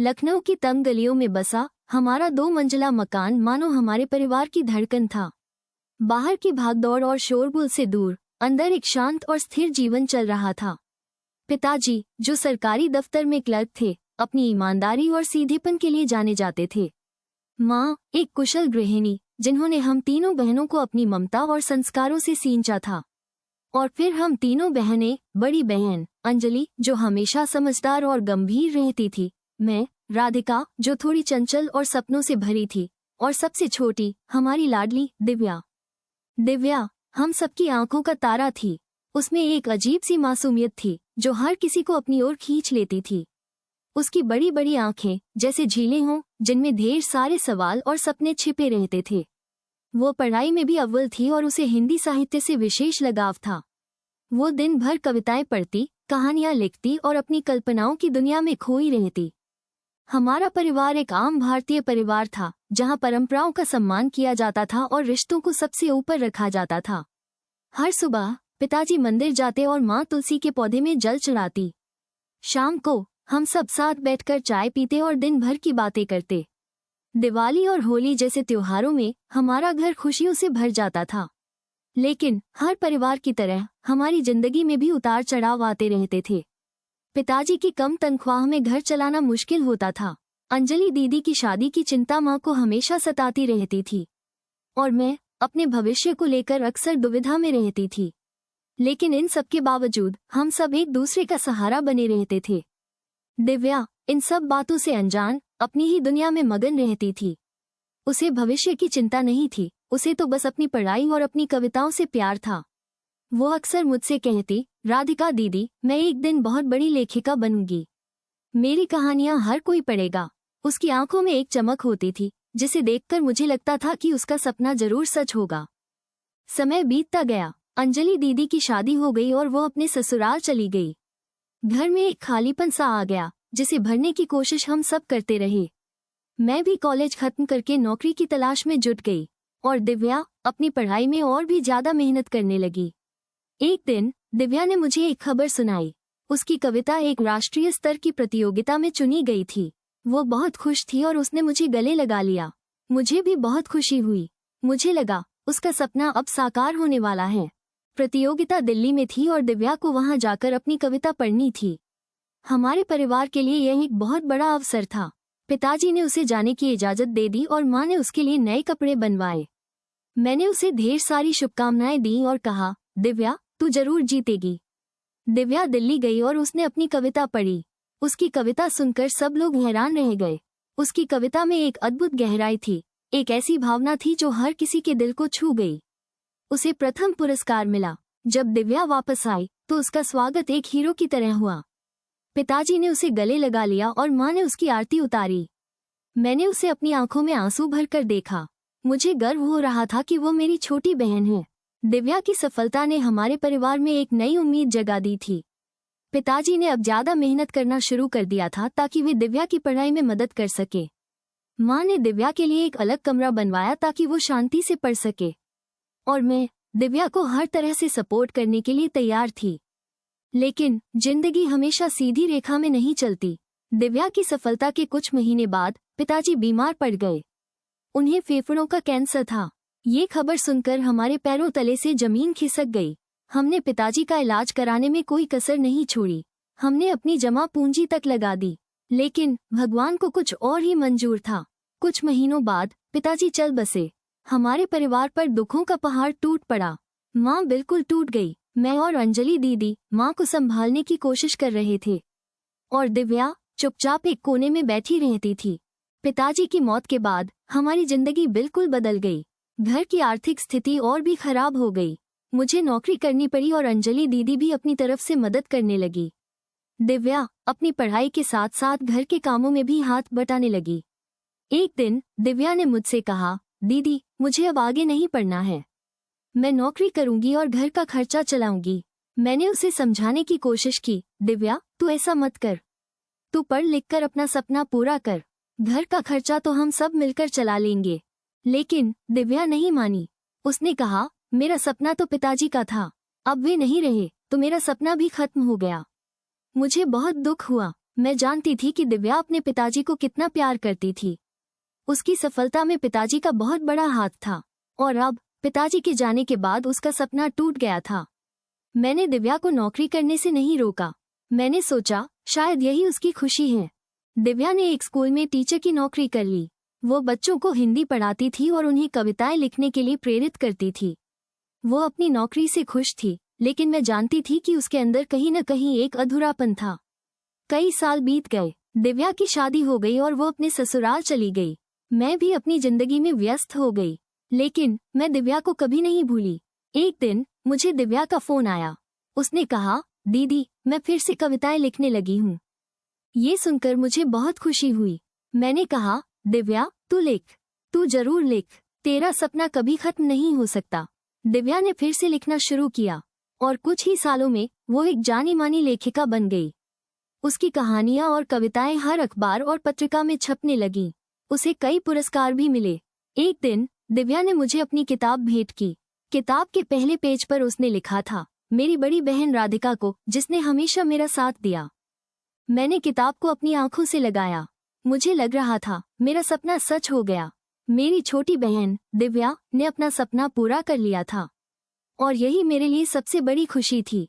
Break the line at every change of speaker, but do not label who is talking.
लखनऊ की तंग गलियों में बसा हमारा 2 मंजिला मकान मानो हमारे परिवार की धड़कन था। बाहर की भागदौड़ और शोरगुल से दूर अंदर एक शांत और स्थिर जीवन चल रहा था। पिताजी, जो सरकारी दफ्तर में क्लर्क थे, अपनी ईमानदारी और सीधेपन के लिए जाने जाते थे। माँ, एक कुशल गृहिणी, जिन्होंने हम तीनों बहनों को अपनी ममता और संस्कारों से सींचा था। और फिर हम तीनों बहनें, बड़ी बहन अंजलि, जो हमेशा समझदार और गंभीर रहती थी, मैं राधिका, जो थोड़ी चंचल और सपनों से भरी थी, और सबसे छोटी हमारी लाडली दिव्या। दिव्या हम सबकी आंखों का तारा थी। उसमें एक अजीब सी मासूमियत थी जो हर किसी को अपनी ओर खींच लेती थी। उसकी बड़ी बड़ी आंखें जैसे झीलें हों, जिनमें ढेर सारे सवाल और सपने छिपे रहते थे। वो पढ़ाई में भी अव्वल थी और उसे हिंदी साहित्य से विशेष लगाव था। वो दिन भर कविताएं पढ़ती, कहानियां लिखती और अपनी कल्पनाओं की दुनिया में खोई रहती। हमारा परिवार एक आम भारतीय परिवार था, जहां परंपराओं का सम्मान किया जाता था और रिश्तों को सबसे ऊपर रखा जाता था। हर सुबह पिताजी मंदिर जाते और माँ तुलसी के पौधे में जल चढ़ाती। शाम को हम सब साथ बैठकर चाय पीते और दिन भर की बातें करते। दिवाली और होली जैसे त्योहारों में हमारा घर खुशियों से भर जाता था। लेकिन हर परिवार की तरह हमारी जिंदगी में भी उतार चढ़ाव आते रहते थे। पिताजी की कम तनख्वाह में घर चलाना मुश्किल होता था। अंजलि दीदी की शादी की चिंता माँ को हमेशा सताती रहती थी और मैं अपने भविष्य को लेकर अक्सर दुविधा में रहती थी। लेकिन इन सब के बावजूद हम सब एक दूसरे का सहारा बने रहते थे। दिव्या इन सब बातों से अनजान अपनी ही दुनिया में मगन रहती थी। उसे भविष्य की चिंता नहीं थी, उसे तो बस अपनी पढ़ाई और अपनी कविताओं से प्यार था। वो अक्सर मुझसे कहती, राधिका दीदी, मैं एक दिन बहुत बड़ी लेखिका बनूंगी। मेरी कहानियां हर कोई पढ़ेगा। उसकी आंखों में एक चमक होती थी जिसे देखकर मुझे लगता था कि उसका सपना जरूर सच होगा। समय बीतता गया। अंजलि दीदी की शादी हो गई और वो अपने ससुराल चली गई। घर में एक खालीपन सा आ गया जिसे भरने की कोशिश हम सब करते रहे। मैं भी कॉलेज खत्म करके नौकरी की तलाश में जुट गई और दिव्या अपनी पढ़ाई में और भी ज्यादा मेहनत करने लगी। एक दिन दिव्या ने मुझे एक खबर सुनाई। उसकी कविता एक राष्ट्रीय स्तर की प्रतियोगिता में चुनी गई थी। वो बहुत खुश थी और उसने मुझे गले लगा लिया। मुझे भी बहुत खुशी हुई। मुझे लगा उसका सपना अब साकार होने वाला है। प्रतियोगिता दिल्ली में थी और दिव्या को वहां जाकर अपनी कविता पढ़नी थी। हमारे परिवार के लिए यह एक बहुत बड़ा अवसर था। पिताजी ने उसे जाने की इजाजत दे दी और माँ ने उसके लिए नए कपड़े बनवाए। मैंने उसे ढेर सारी शुभकामनाएं दी और कहा, दिव्या तू जरूर जीतेगी। दिव्या दिल्ली गई और उसने अपनी कविता पढ़ी। उसकी कविता सुनकर सब लोग हैरान रह गए। उसकी कविता में एक अद्भुत गहराई थी, एक ऐसी भावना थी जो हर किसी के दिल को छू गई। उसे प्रथम पुरस्कार मिला। जब दिव्या वापस आई तो उसका स्वागत एक हीरो की तरह हुआ। पिताजी ने उसे गले लगा लिया और माँ ने उसकी आरती उतारी। मैंने उसे अपनी आंखों में आंसू भरकर देखा। मुझे गर्व हो रहा था कि वो मेरी छोटी बहन है। दिव्या की सफलता ने हमारे परिवार में एक नई उम्मीद जगा दी थी। पिताजी ने अब ज्यादा मेहनत करना शुरू कर दिया था ताकि वे दिव्या की पढ़ाई में मदद कर सके। माँ ने दिव्या के लिए एक अलग कमरा बनवाया ताकि वो शांति से पढ़ सके और मैं दिव्या को हर तरह से सपोर्ट करने के लिए तैयार थी। लेकिन जिंदगी हमेशा सीधी रेखा में नहीं चलती। दिव्या की सफलता के कुछ महीने बाद पिताजी बीमार पड़ गए। उन्हें फेफड़ों का कैंसर था। ये खबर सुनकर हमारे पैरों तले से जमीन खिसक गई। हमने पिताजी का इलाज कराने में कोई कसर नहीं छोड़ी। हमने अपनी जमा पूंजी तक लगा दी। लेकिन भगवान को कुछ और ही मंजूर था। कुछ महीनों बाद पिताजी चल बसे। हमारे परिवार पर दुखों का पहाड़ टूट पड़ा। माँ बिल्कुल टूट गई। मैं और अंजलि दीदी माँ को संभालने की कोशिश कर रहे थे और दिव्या चुपचाप एक कोने में बैठी रहती थी। पिताजी की मौत के बाद हमारी जिंदगी बिल्कुल बदल गई। घर की आर्थिक स्थिति और भी खराब हो गई। मुझे नौकरी करनी पड़ी और अंजलि दीदी भी अपनी तरफ से मदद करने लगी। दिव्या अपनी पढ़ाई के साथ साथ घर के कामों में भी हाथ बटाने लगी। एक दिन दिव्या ने मुझसे कहा, दीदी मुझे अब आगे नहीं पढ़ना है। मैं नौकरी करूंगी और घर का खर्चा चलाऊंगी। मैंने उसे समझाने की कोशिश की, दिव्या तू ऐसा मत कर। तू पढ़ लिख कर अपना सपना पूरा कर। घर का खर्चा तो हम सब मिलकर चला लेंगे। लेकिन दिव्या नहीं मानी। उसने कहा, मेरा सपना तो पिताजी का था, अब वे नहीं रहे तो मेरा सपना भी खत्म हो गया। मुझे बहुत दुख हुआ। मैं जानती थी कि दिव्या अपने पिताजी को कितना प्यार करती थी। उसकी सफलता में पिताजी का बहुत बड़ा हाथ था और अब पिताजी के जाने के बाद उसका सपना टूट गया था। मैंने दिव्या को नौकरी करने से नहीं रोका। मैंने सोचा शायद यही उसकी खुशी है। दिव्या ने एक स्कूल में टीचर की नौकरी कर ली। वो बच्चों को हिंदी पढ़ाती थी और उन्हें कविताएं लिखने के लिए प्रेरित करती थी। वो अपनी नौकरी से खुश थी, लेकिन मैं जानती थी कि उसके अंदर कहीं न कहीं एक अधूरापन था। कई साल बीत गए, दिव्या की शादी हो गई और वो अपने ससुराल चली गई। मैं भी अपनी जिंदगी में व्यस्त हो गई, लेकिन मैं दिव्या को कभी नहीं भूली। एक दिन मुझे दिव्या का फोन आया। उसने कहा, दीदी मैं फिर से कविताएं लिखने लगी हूँ। ये सुनकर मुझे बहुत खुशी हुई। मैंने कहा, दिव्या तू लिख, तू जरूर लिख, तेरा सपना कभी खत्म नहीं हो सकता। दिव्या ने फिर से लिखना शुरू किया और कुछ ही सालों में वो एक जानी मानी लेखिका बन गई। उसकी कहानियां और कविताएं हर अखबार और पत्रिका में छपने लगीं। उसे कई पुरस्कार भी मिले। एक दिन दिव्या ने मुझे अपनी किताब भेंट की। किताब के पहले पेज पर उसने लिखा था, मेरी बड़ी बहन राधिका को, जिसने हमेशा मेरा साथ दिया। मैंने किताब को अपनी आंखों से लगाया। मुझे लग रहा था मेरा सपना सच हो गया। मेरी छोटी बहन दिव्या ने अपना सपना पूरा कर लिया था और यही मेरे लिए सबसे बड़ी खुशी थी।